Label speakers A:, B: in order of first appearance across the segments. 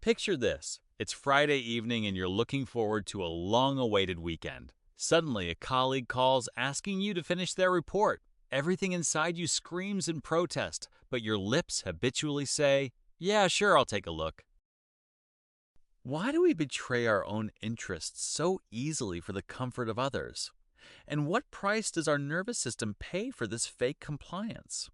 A: Picture this. It's Friday evening and you're looking forward to a long-awaited weekend. Suddenly, a colleague calls asking you to finish their report. Everything inside you screams in protest, but your lips habitually say, "Yeah, sure, I'll take a look." Why do we betray our own interests so easily for the comfort of others? And what price does our nervous system pay for this fake compliance?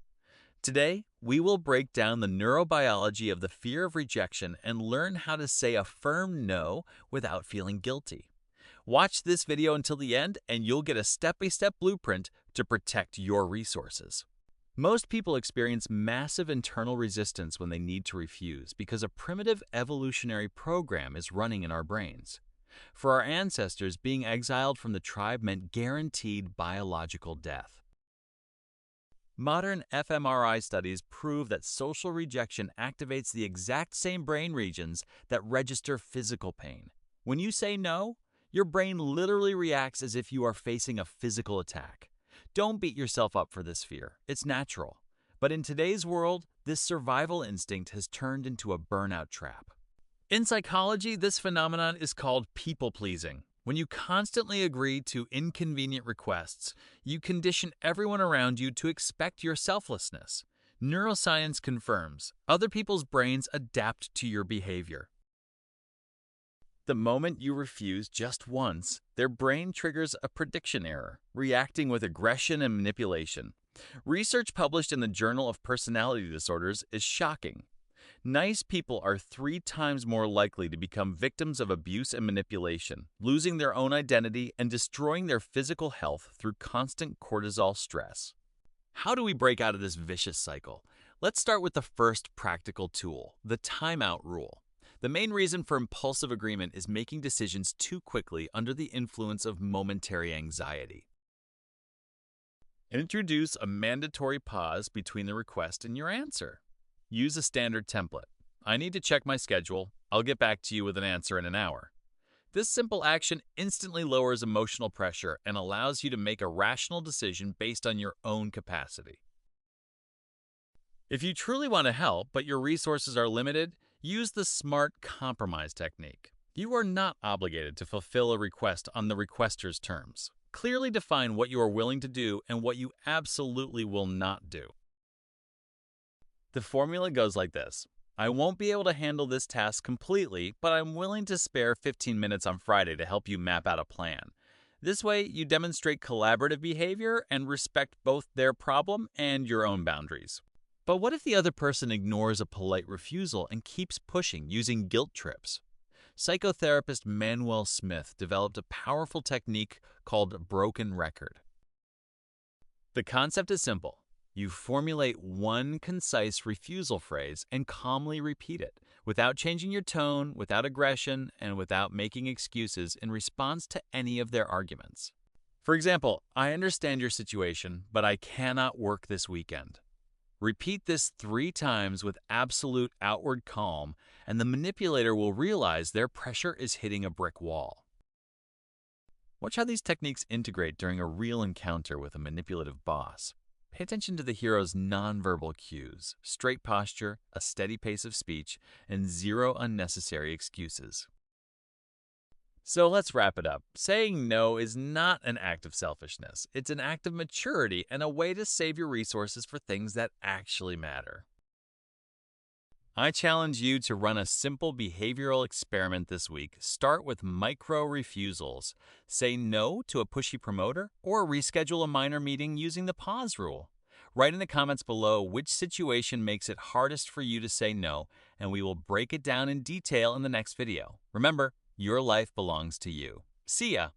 A: Today, we will break down the neurobiology of the fear of rejection and learn how to say a firm no without feeling guilty. Watch this video until the end and you'll get a step-by-step blueprint to protect your resources. Most people experience massive internal resistance when they need to refuse because a primitive evolutionary program is running in our brains. For our ancestors, being exiled from the tribe meant guaranteed biological death. Modern fMRI studies prove that social rejection activates the exact same brain regions that register physical pain. When you say no, your brain literally reacts as if you are facing a physical attack. Don't beat yourself up for this fear. It's natural. But in today's world, this survival instinct has turned into a burnout trap. In psychology, this phenomenon is called people-pleasing. When you constantly agree to inconvenient requests, you condition everyone around you to expect your selflessness. Neuroscience confirms other people's brains adapt to your behavior. The moment you refuse just once, their brain triggers a prediction error, reacting with aggression and manipulation. Research published in the Journal of Personality Disorders is shocking. Nice people are 3 times more likely to become victims of abuse and manipulation, losing their own identity and destroying their physical health through constant cortisol stress. How do we break out of this vicious cycle? Let's start with the first practical tool, the timeout rule. The main reason for impulsive agreement is making decisions too quickly under the influence of momentary anxiety. Introduce a mandatory pause between the request and your answer. Use a standard template. I need to check my schedule. I'll get back to you with an answer in an hour. This simple action instantly lowers emotional pressure and allows you to make a rational decision based on your own capacity. If you truly want to help, but your resources are limited, use the SMART compromise technique. You are not obligated to fulfill a request on the requester's terms. Clearly define what you are willing to do and what you absolutely will not do. The formula goes like this. I won't be able to handle this task completely, but I'm willing to spare 15 minutes on Friday to help you map out a plan. This way, you demonstrate collaborative behavior and respect both their problem and your own boundaries. But what if the other person ignores a polite refusal and keeps pushing using guilt trips? Psychotherapist Manuel Smith developed a powerful technique called broken record. The concept is simple. You formulate one concise refusal phrase and calmly repeat it, without changing your tone, without aggression, and without making excuses in response to any of their arguments. For example, I understand your situation, but I cannot work this weekend. Repeat this 3 times with absolute outward calm, and the manipulator will realize their pressure is hitting a brick wall. Watch how these techniques integrate during a real encounter with a manipulative boss. Pay attention to the hero's nonverbal cues, straight posture, a steady pace of speech, and 0 unnecessary excuses. So let's wrap it up. Saying no is not an act of selfishness. It's an act of maturity and a way to save your resources for things that actually matter. I challenge you to run a simple behavioral experiment this week. Start with micro refusals. Say no to a pushy promoter or reschedule a minor meeting using the pause rule. Write in the comments below which situation makes it hardest for you to say no, and we will break it down in detail in the next video. Remember, your life belongs to you. See ya!